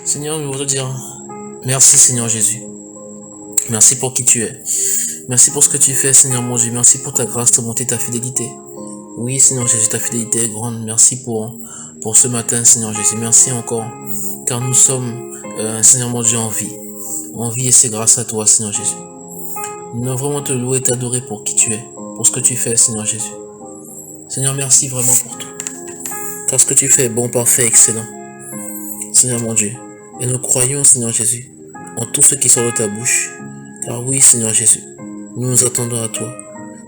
Seigneur, nous voudrais dire merci Seigneur Jésus. Merci pour qui tu es. Merci pour ce que tu fais Seigneur mon Dieu. Merci pour ta grâce, ta bonté, ta fidélité. Oui Seigneur Jésus, ta fidélité est grande. Merci pour ce matin Seigneur Jésus. Merci encore car nous sommes Seigneur mon Dieu en vie. En vie et c'est grâce à toi Seigneur Jésus. Nous devons vraiment te louer et t'adorer pour qui tu es. Pour ce que tu fais Seigneur Jésus. Seigneur merci vraiment pour tout. Car ce que tu fais est bon, parfait, excellent. Seigneur mon Dieu. Et nous croyons, Seigneur Jésus, en tout ce qui sort de ta bouche. Car oui, Seigneur Jésus, nous nous attendons à toi.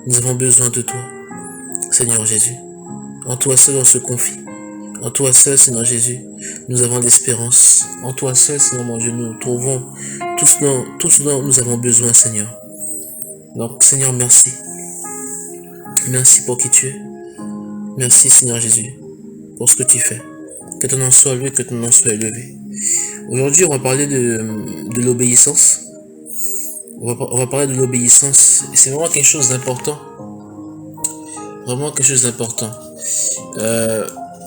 Nous avons besoin de toi, Seigneur Jésus. En toi seul, on se confie. En toi seul, Seigneur Jésus, nous avons l'espérance. En toi seul, Seigneur mon Dieu, nous trouvons tout ce dont nous avons besoin, Seigneur. Donc, Seigneur, merci. Merci pour qui tu es. Merci, Seigneur Jésus, pour ce que tu fais. Que ton nom soit loué, que ton nom soit élevé. Aujourd'hui, on va parler de l'obéissance. On va parler de l'obéissance. C'est vraiment quelque chose d'important. Vraiment quelque chose d'important.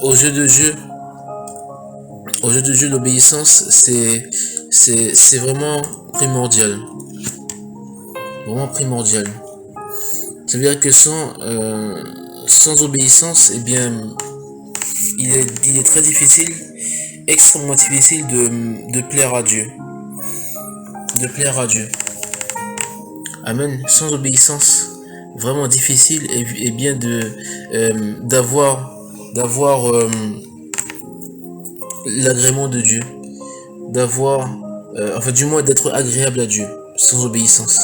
Au jeu de jeu, l'obéissance, c'est vraiment primordial. Vraiment primordial. Ça veut dire que sans obéissance, eh bien, il est très difficile, extrêmement difficile de plaire à Dieu. De plaire à Dieu. Amen. Sans obéissance, vraiment difficile et bien d'avoir l'agrément de Dieu. Du moins d'être agréable à Dieu, sans obéissance.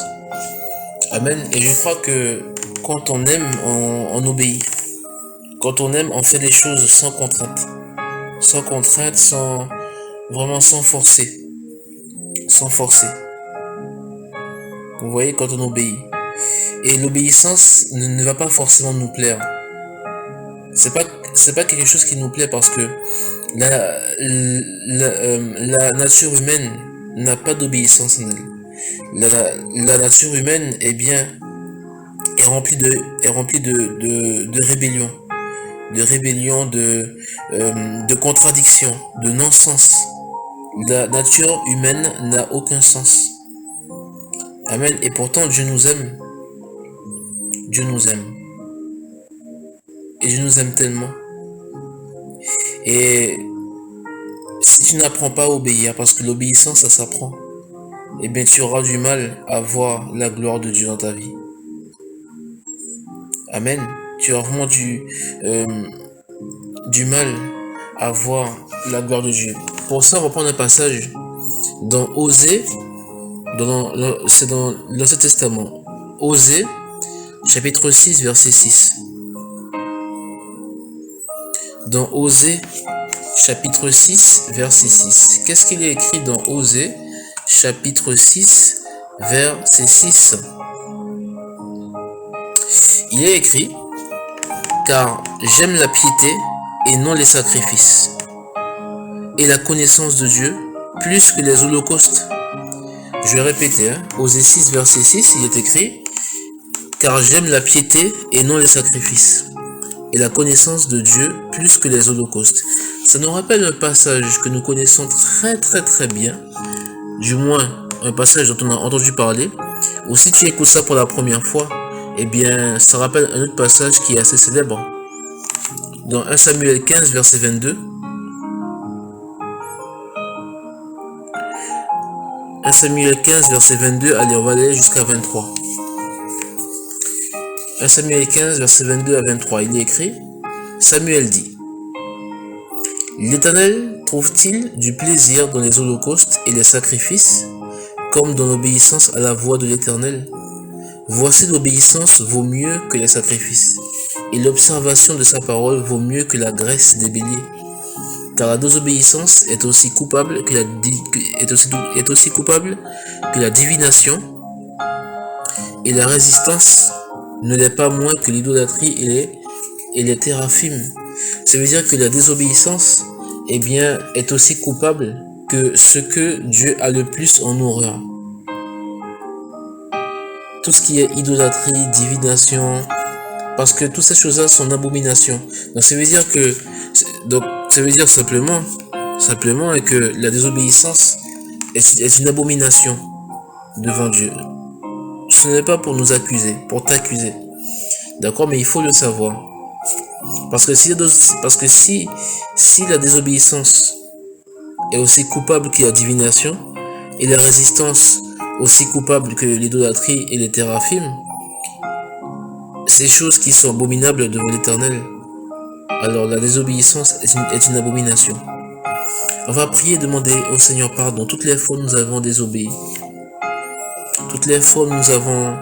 Amen. Et je crois que quand on aime, on obéit. Quand on aime, on fait les choses sans contrainte. Sans contrainte, sans forcer. Sans forcer. Vous voyez, quand on obéit. Et l'obéissance ne va pas forcément nous plaire. C'est pas quelque chose qui nous plaît parce que la nature humaine n'a pas d'obéissance en elle. La nature humaine est remplie de rébellion. De rébellion, de contradiction, de non-sens. La nature humaine n'a aucun sens. Amen. Et pourtant, Dieu nous aime. Dieu nous aime. Et Dieu nous aime tellement. Et si tu n'apprends pas à obéir, parce que l'obéissance, ça s'apprend, eh bien, tu auras du mal à voir la gloire de Dieu dans ta vie. Amen. Tu auras vraiment du mal à voir la gloire de Dieu. Pour ça, on va prendre un passage dans Osée, c'est dans l'Ancien Testament. Osée, chapitre 6, verset 6. Dans Osée, chapitre 6, verset 6. Qu'est-ce qu'il est écrit dans Osée, chapitre 6, verset 6? Il est écrit: car j'aime la piété et non les sacrifices, et la connaissance de Dieu plus que les holocaustes. Je vais répéter, Osée 6, verset 6, il est écrit: car j'aime la piété et non les sacrifices, et la connaissance de Dieu plus que les holocaustes. Ça nous rappelle un passage que nous connaissons très très très bien, du moins un passage dont on a entendu parler, ou si tu écoutes ça pour la première fois, eh bien, ça rappelle un autre passage qui est assez célèbre. Dans 1 Samuel 15, verset 22. 1 Samuel 15, verset 22, allez, on va aller jusqu'à 23. 1 Samuel 15, verset 22 à 23, il est écrit: Samuel dit: l'Éternel trouve-t-il du plaisir dans les holocaustes et les sacrifices, comme dans l'obéissance à la voix de l'Éternel? Voici, l'obéissance vaut mieux que les sacrifices, et l'observation de sa parole vaut mieux que la graisse des béliers. Car la désobéissance est aussi coupable que la divination, et la résistance ne l'est pas moins que l'idolâtrie et les théraphim. Ça veut dire que la désobéissance, eh bien, est aussi coupable que ce que Dieu a le plus en horreur. Tout ce qui est idolâtrie, divination, parce que toutes ces choses-là sont abominations. Donc ça veut dire simplement simplement, et que la désobéissance est une abomination devant Dieu. Ce n'est pas pour nous accuser, pour t'accuser. D'accord, mais il faut le savoir. Parce que si la désobéissance est aussi coupable que la divination, et la résistance aussi coupable que l'idolâtrie et les téraphimes, ces choses qui sont abominables devant l'Éternel, alors la désobéissance est une abomination. On va prier et demander au Seigneur pardon. Toutes les fois où nous avons désobéi, toutes les fois où nous avons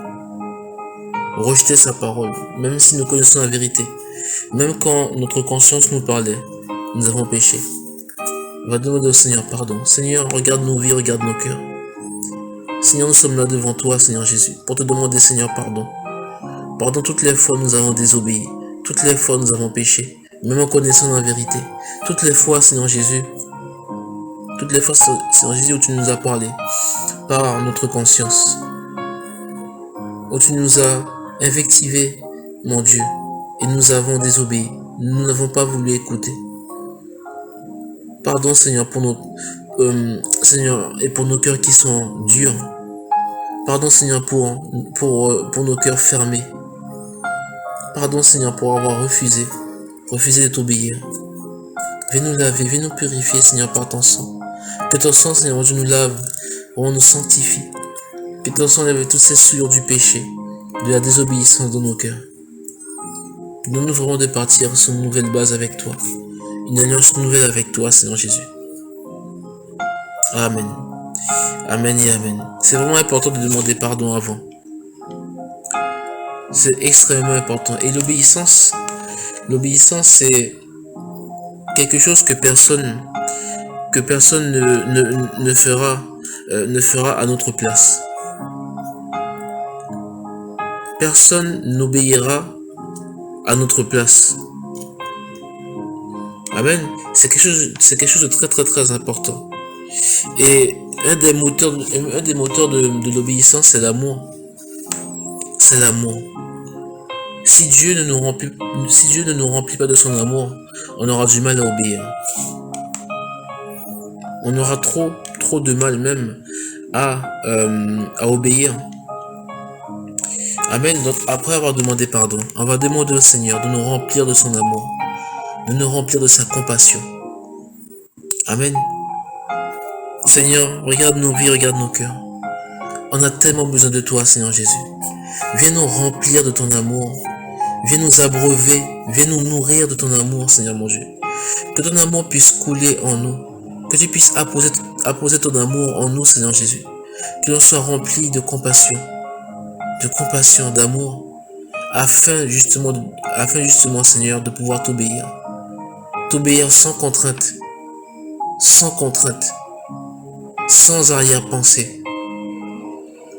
rejeté sa parole, même si nous connaissons la vérité, même quand notre conscience nous parlait, nous avons péché. On va demander au Seigneur pardon. Seigneur, regarde nos vies, regarde nos cœurs. Seigneur, nous sommes là devant toi, Seigneur Jésus, pour te demander, Seigneur, pardon. Pardon toutes les fois où nous avons désobéi, toutes les fois où nous avons péché, même en connaissant la vérité. Toutes les fois, Seigneur Jésus, toutes les fois, Seigneur Jésus, où tu nous as parlé par notre conscience, où tu nous as invectivé, mon Dieu, et nous avons désobéi. Nous n'avons pas voulu écouter. Pardon, Seigneur, pour Seigneur, et pour nos cœurs qui sont durs. Pardon, Seigneur, pour nos cœurs fermés. Pardon, Seigneur, pour avoir refusé de t'obéir. Viens nous laver, viens nous purifier, Seigneur, par ton sang. Que ton sang, Seigneur, Dieu, nous lave, on nous sanctifie. Que ton sang lève toutes ces souillures du péché, de la désobéissance dans nos cœurs. Nous voulons de partir sur une nouvelle base avec toi. Une alliance nouvelle avec toi, Seigneur Jésus. Amen. Amen et amen. C'est vraiment important de demander pardon avant. C'est extrêmement important. Et l'obéissance, c'est quelque chose que personne ne fera à notre place. Personne n'obéira à notre place. Amen. C'est quelque chose de très très très important. Et un des moteurs de l'obéissance, c'est l'amour. C'est l'amour. Si Dieu ne nous remplit pas de son amour, on aura du mal à obéir. On aura trop de mal même à obéir. Amen. Donc après avoir demandé pardon, on va demander au Seigneur de nous remplir de son amour, de nous remplir de sa compassion. Amen. Seigneur, regarde nos vies, regarde nos cœurs. On a tellement besoin de toi, Seigneur Jésus. Viens nous remplir de ton amour. Viens nous abreuver. Viens nous nourrir de ton amour, Seigneur mon Dieu. Que ton amour puisse couler en nous. Que tu puisses apposer ton amour en nous, Seigneur Jésus. Que l'on soit rempli de compassion, d'amour, afin justement, Seigneur, de pouvoir t'obéir. T'obéir sans contrainte, sans arrière-pensée.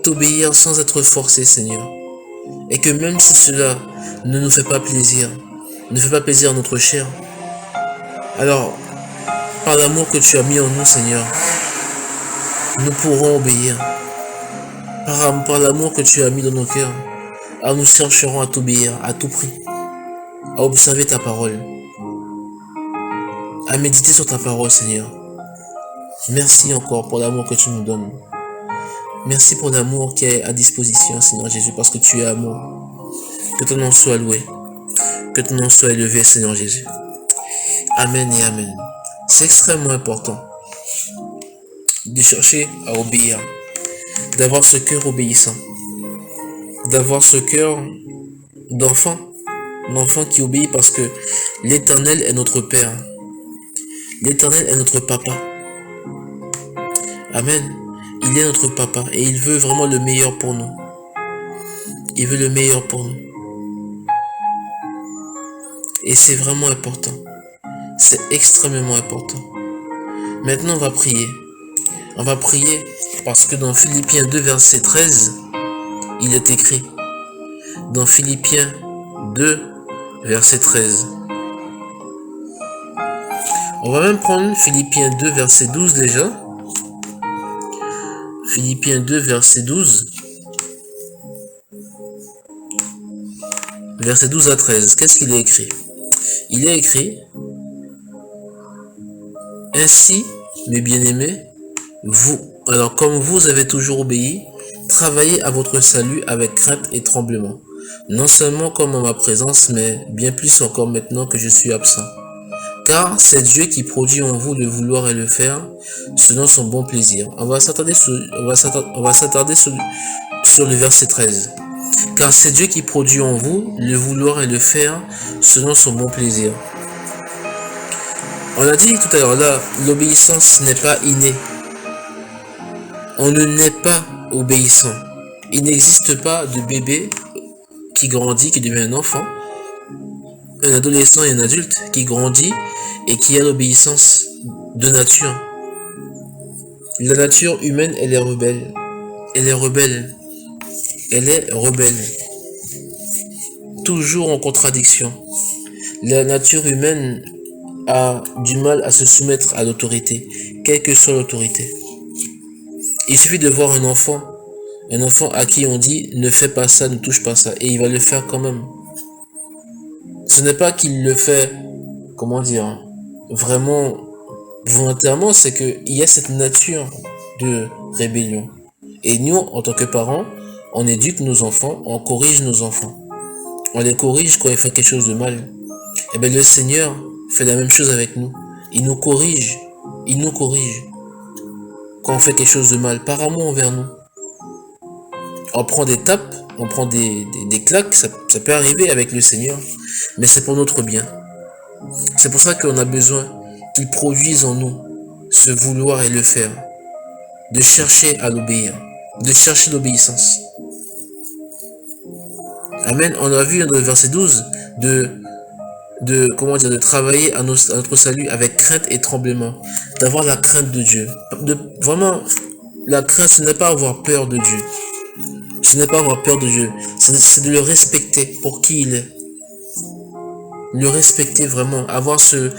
T'obéir sans être forcé, Seigneur. Et que même si cela ne nous fait pas plaisir, à notre chair, alors, par l'amour que tu as mis en nous, Seigneur, nous pourrons obéir. Par l'amour que tu as mis dans nos cœurs, alors nous chercherons à t'obéir à tout prix, à observer ta parole, à méditer sur ta parole, Seigneur. Merci encore pour l'amour que tu nous donnes. Merci pour l'amour qui est à disposition, Seigneur Jésus, parce que tu es amour. Que ton nom soit loué, que ton nom soit élevé, Seigneur Jésus. Amen et amen. C'est extrêmement important de chercher à obéir, d'avoir ce cœur obéissant, d'avoir ce cœur d'enfant qui obéit, parce que l'Éternel est notre Père. L'Éternel est notre Papa. Amen. Il est notre Papa et il veut vraiment le meilleur pour nous. Il veut le meilleur pour nous. Et c'est vraiment important. C'est extrêmement important. Maintenant, on va prier. On va prier parce que dans Philippiens 2, verset 13, il est écrit. Dans Philippiens 2, verset 13. On va même prendre Philippiens 2, verset 12 déjà. Philippiens 2, verset 12. Verset 12 à 13. Qu'est-ce qu'il est écrit? Il est écrit: Ainsi, mes bien-aimés, alors comme vous avez toujours obéi, travaillez à votre salut avec crainte et tremblement, non seulement comme en ma présence, mais bien plus encore maintenant que je suis absent. Car c'est Dieu qui produit en vous le vouloir et le faire, selon son bon plaisir. On va s'attarder sur le verset 13. Car c'est Dieu qui produit en vous le vouloir et le faire, selon son bon plaisir. On l'a dit tout à l'heure, là, l'obéissance n'est pas innée. On ne naît pas obéissant. Il n'existe pas de bébé qui grandit, qui devient un enfant, un adolescent et un adulte qui grandit et qui a l'obéissance de nature. La nature humaine, elle est rebelle. Elle est rebelle. Elle est rebelle. Toujours en contradiction. La nature humaine a du mal à se soumettre à l'autorité, quelle que soit l'autorité. Il suffit de voir un enfant à qui on dit ne fais pas ça, ne touche pas ça, et il va le faire quand même. Ce n'est pas qu'il le fait, comment dire, vraiment volontairement, c'est qu'il y a cette nature de rébellion. Et nous, en tant que parents, on éduque nos enfants, on corrige nos enfants. On les corrige quand ils font quelque chose de mal. Et bien le Seigneur fait la même chose avec nous. Il nous corrige. Il nous corrige. Quand on fait quelque chose de mal, par amour envers nous. On prend des tapes, on prend des claques, ça peut arriver avec le Seigneur, mais c'est pour notre bien. C'est pour ça qu'on a besoin qu'il produise en nous ce vouloir et le faire, de chercher à l'obéir, de chercher l'obéissance. Amen. On a vu dans le verset 12 de travailler à notre salut avec crainte et tremblement, d'avoir la crainte de Dieu. Vraiment, la crainte, ce n'est pas avoir peur de Dieu. Ce n'est pas avoir peur de Dieu, c'est de le respecter pour qui il est. Le respecter vraiment, avoir ce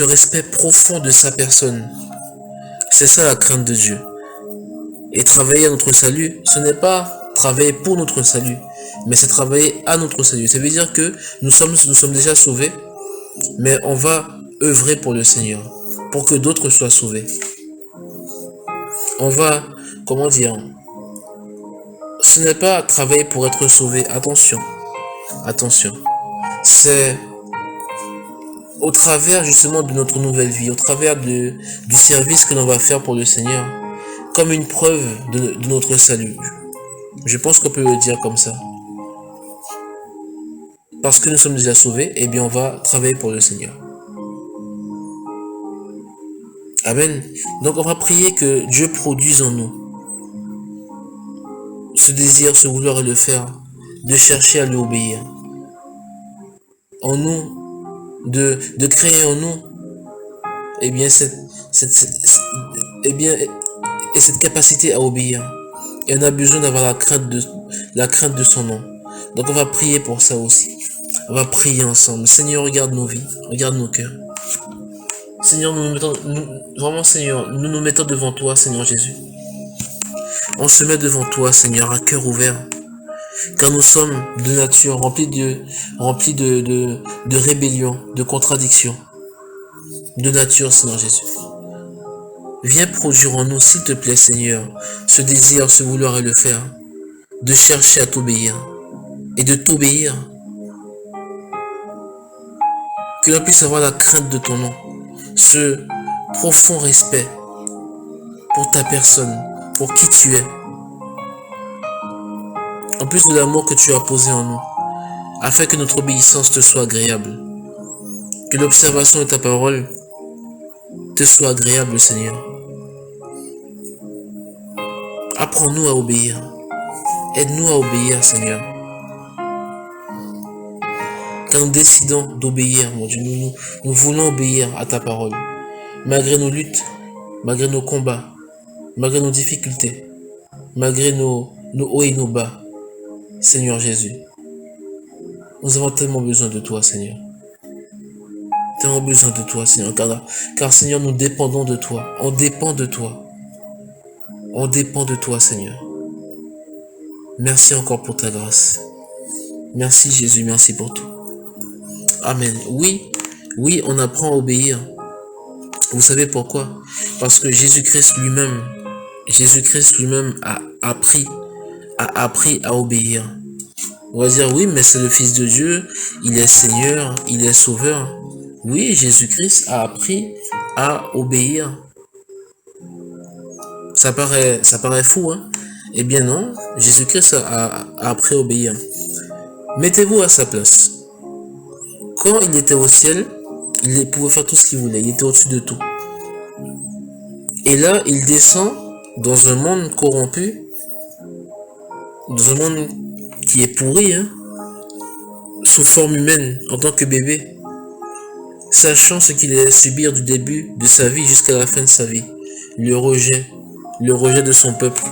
respect profond de sa personne. C'est ça la crainte de Dieu. Et travailler à notre salut, ce n'est pas travailler pour notre salut, mais c'est travailler à notre salut. Ça veut dire que nous sommes déjà sauvés, mais on va œuvrer pour le Seigneur, pour que d'autres soient sauvés. On va, comment dire, ce n'est pas travailler pour être sauvé, attention, c'est au travers justement de notre nouvelle vie, au travers du service que l'on va faire pour le Seigneur, comme une preuve de notre salut. Je pense qu'on peut le dire comme ça. Parce que nous sommes déjà sauvés, eh bien on va travailler pour le Seigneur. Amen. Donc on va prier que Dieu produise en nous ce désir, ce vouloir et le faire, de chercher à lui obéir. En nous, de créer en nous, eh bien cette capacité à obéir. Et on a besoin d'avoir la crainte de son nom. Donc on va prier pour ça aussi. On va prier ensemble. Seigneur, regarde nos vies, regarde nos cœurs. Seigneur, nous nous mettons devant toi, Seigneur Jésus. On se met devant toi, Seigneur, à cœur ouvert. Car nous sommes de nature remplis de rébellion, de contradiction. De nature, Seigneur Jésus. Viens produire en nous, s'il te plaît, Seigneur, ce désir, ce vouloir et le faire, de chercher à t'obéir et de t'obéir. Que l'on puisse avoir la crainte de ton nom, ce profond respect pour ta personne, pour qui tu es, en plus de l'amour que tu as posé en nous, afin que notre obéissance te soit agréable, que l'observation de ta parole te soit agréable, Seigneur. Apprends-nous à obéir. Aide-nous à obéir, Seigneur. Quand nous décidons d'obéir, mon Dieu, nous voulons obéir à ta parole. Malgré nos luttes, malgré nos combats, malgré nos difficultés, malgré nos hauts et nos bas, Seigneur Jésus. Nous avons tellement besoin de toi, Seigneur. Tellement besoin de toi, Seigneur. Car Seigneur, nous dépendons de toi. On dépend de toi. On dépend de toi, Seigneur. Merci encore pour ta grâce. Merci Jésus, merci pour tout. Amen. Oui, Oui, on apprend à obéir. Vous savez pourquoi? Parce que Jésus-Christ lui-même a appris à obéir. On va dire, oui, mais c'est le Fils de Dieu, il est Seigneur, il est Sauveur. Oui, Jésus-Christ a appris à obéir. Ça paraît fou, hein? Eh bien non, Jésus-Christ a appris à obéir. Mettez-vous à sa place. Quand il était au ciel, il pouvait faire tout ce qu'il voulait, il était au-dessus de tout. Et là, il descend dans un monde corrompu, dans un monde qui est pourri, hein, sous forme humaine, en tant que bébé, sachant ce qu'il allait subir du début de sa vie jusqu'à la fin de sa vie. Le rejet de son peuple.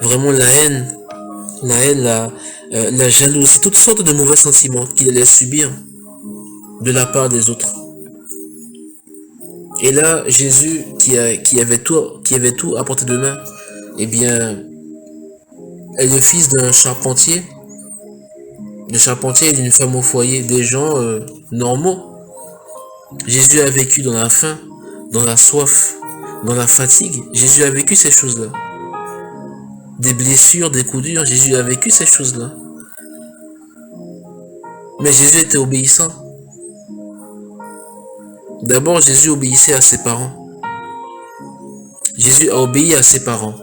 Vraiment la haine, la jalousie, toutes sortes de mauvais sentiments qu'il allait subir de la part des autres. Et là, Jésus, qui avait tout à portée de main, eh bien, est le fils d'un charpentier et d'une femme au foyer, des gens normaux. Jésus a vécu dans la faim, dans la soif, dans la fatigue. Jésus a vécu ces choses-là. Des blessures, des coups durs, Jésus a vécu ces choses-là. Mais Jésus était obéissant. D'abord, Jésus obéissait à ses parents. Jésus a obéi à ses parents.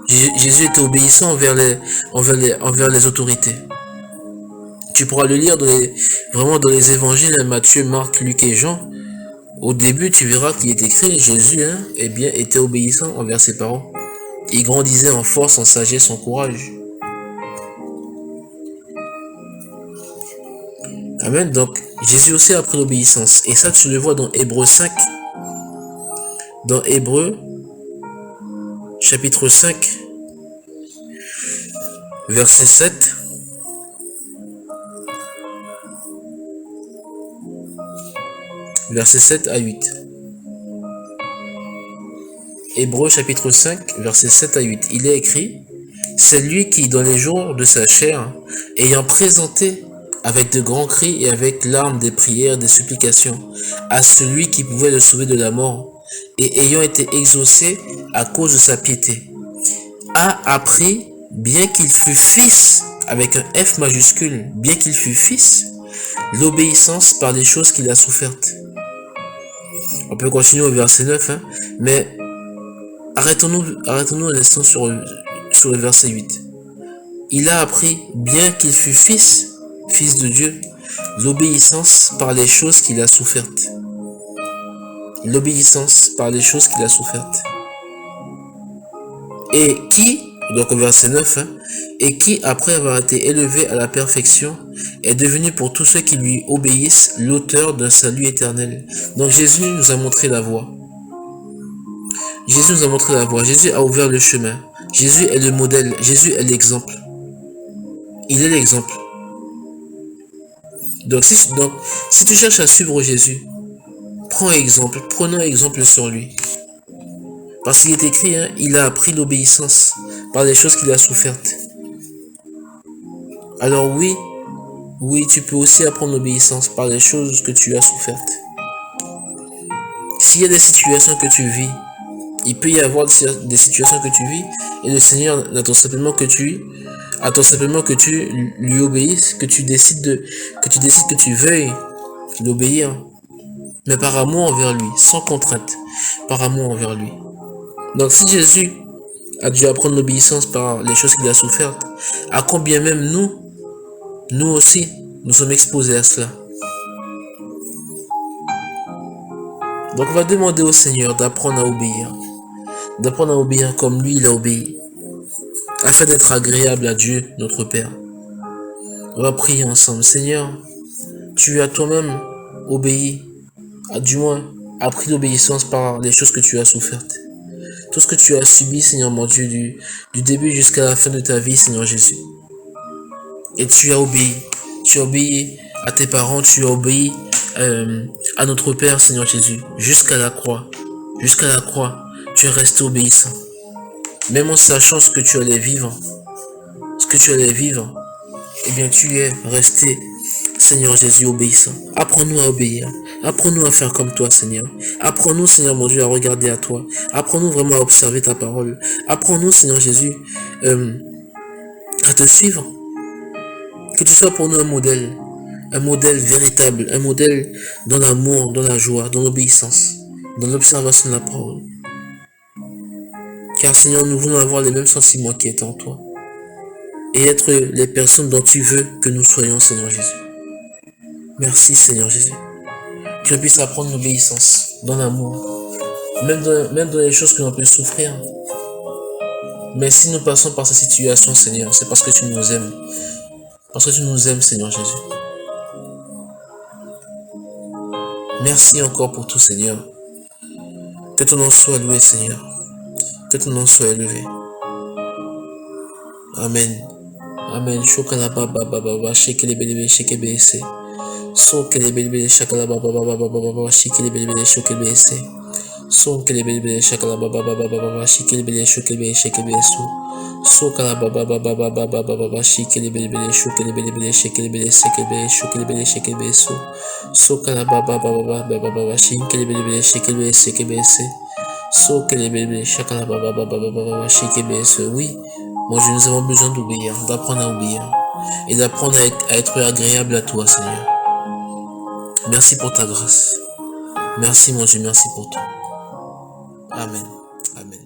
Jésus était obéissant envers les autorités. Tu pourras le lire vraiment dans les évangiles, Matthieu, Marc, Luc et Jean. Au début, tu verras qu'il est écrit, Jésus, eh bien, était obéissant envers ses parents. Il grandissait en force, en sagesse, en courage. Amen. Donc, Jésus aussi a appris l'obéissance. Et ça, tu le vois dans Hébreux 5. Dans Hébreux, chapitre 5, verset 7. Verset 7 à 8. Hébreux chapitre 5, verset 7 à 8. Il est écrit, c'est lui qui, dans les jours de sa chair, ayant présenté avec de grands cris et avec larmes des prières, des supplications, à celui qui pouvait le sauver de la mort, et ayant été exaucé à cause de sa piété, a appris, bien qu'il fût fils, avec un F majuscule, bien qu'il fût fils, l'obéissance par les choses qu'il a souffertes. On peut continuer au verset 9, mais arrêtons-nous un instant sur le verset 8. Il a appris, bien qu'il fût fils de Dieu, l'obéissance par les choses qu'il a souffertes. L'obéissance par les choses qu'il a souffertes. Et qui, donc au verset 9, et qui, après avoir été élevé à la perfection, est devenu pour tous ceux qui lui obéissent l'auteur d'un salut éternel. Donc Jésus nous a montré la voie. Jésus nous a montré la voie. Jésus a ouvert le chemin. Jésus est le modèle. Jésus est l'exemple. Il est l'exemple. Donc si tu cherches à suivre Jésus, prenons exemple sur lui. Parce qu'il est écrit, il a appris l'obéissance par les choses qu'il a souffertes. Alors oui, tu peux aussi apprendre l'obéissance par les choses que tu as souffertes. S'il y a des situations que tu vis, il peut y avoir des situations que tu vis et le Seigneur attend simplement que tu lui obéisses, que tu décides que tu veuilles l'obéir, mais par amour envers lui, sans contrainte, par amour envers lui. Donc si Jésus a dû apprendre l'obéissance par les choses qu'il a souffertes, à combien même nous aussi, nous sommes exposés à cela. Donc on va demander au Seigneur d'apprendre à obéir comme lui il a obéi, afin d'être agréable à Dieu, notre Père. On va prier ensemble. Seigneur, tu as toi-même obéi, du moins appris l'obéissance par les choses que tu as souffertes. Tout ce que tu as subi, Seigneur mon Dieu, du début jusqu'à la fin de ta vie, Seigneur Jésus. Et tu as obéi à tes parents, tu as obéi à notre Père, Seigneur Jésus, jusqu'à la croix, tu es resté obéissant. Même en sachant ce que tu allais vivre, eh bien tu es resté Seigneur Jésus, obéissant. Apprends-nous à obéir. Apprends-nous à faire comme toi, Seigneur. Apprends-nous, Seigneur mon Dieu, à regarder à toi. Apprends-nous vraiment à observer ta parole. Apprends-nous, Seigneur Jésus, à te suivre. Que tu sois pour nous un modèle véritable, un modèle dans l'amour, dans la joie, dans l'obéissance, dans l'observation de la parole. Car Seigneur, nous voulons avoir les mêmes sentiments qui étaient en toi. Et être les personnes dont tu veux que nous soyons, Seigneur Jésus. Merci, Seigneur Jésus. Que l'on puisse apprendre l'obéissance, dans l'amour, même dans les choses que l'on peut souffrir. Mais si nous passons par ces situations, Seigneur, c'est parce que tu nous aimes. Parce que tu nous aimes, Seigneur Jésus. Merci encore pour tout, Seigneur. Que ton nom soit loué, Seigneur. Que ton nom soit élevé. Amen. Amen. Shokala baba baba shekele belebe shekebe ese. Sokele belebe shakala baba baba shekele belebe shokebe ese. Sokele belebe shakala baba baba shekele belebe shokebe shekebe eso. Sokala baba baba shekele belebe shokele belebe shekele belebe shekebe shokele belebe shekebe eso. Sokala baba baba shekele belebe shekebe shekebe ese. Sokele belebe shakala baba shekebe eso. Oui. Moi, nous avons besoin d'obéir, d'apprendre à obéir et d'apprendre à être agréable à toi, Seigneur. Merci pour ta grâce. Merci, mon Dieu, merci pour tout. Amen. Amen.